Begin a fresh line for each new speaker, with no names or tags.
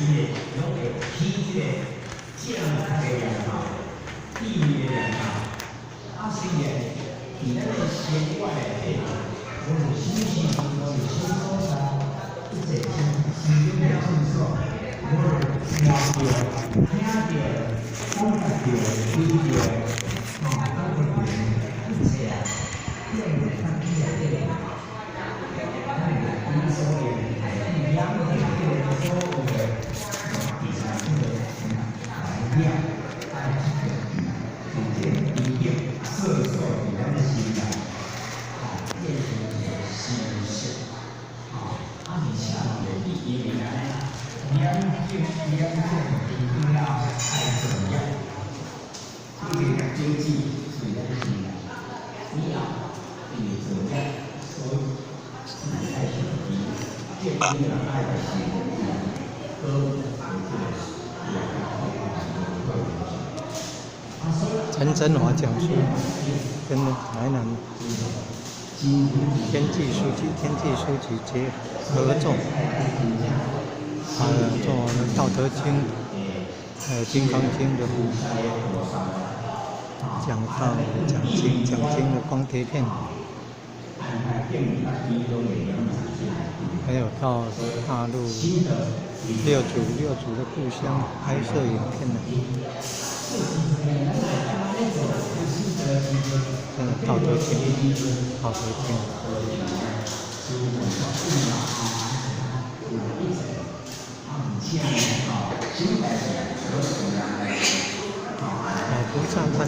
拢会起这个正确的良好，地域的良好。虽然伫咱的生活内底，我们休息中有些所在，一直心中的痛楚，我们听到、讲到、听到、咱会一切啊，变为咱自己的。咱的所有的养的这个所有的底下这个来养，爱这个一定色素在咱的心内，变成一个形式，而且你因为咱两种一定要爱怎样，这个经济属于咱的心内，你要你怎样，所以。爱心建立了爱的心，
陈真华讲师跟台南天际书局结合作，做《道德经》还有《金刚经》的讲经的光碟片。还有到大陆六祖的故乡拍摄影片呢。道德经。不上班。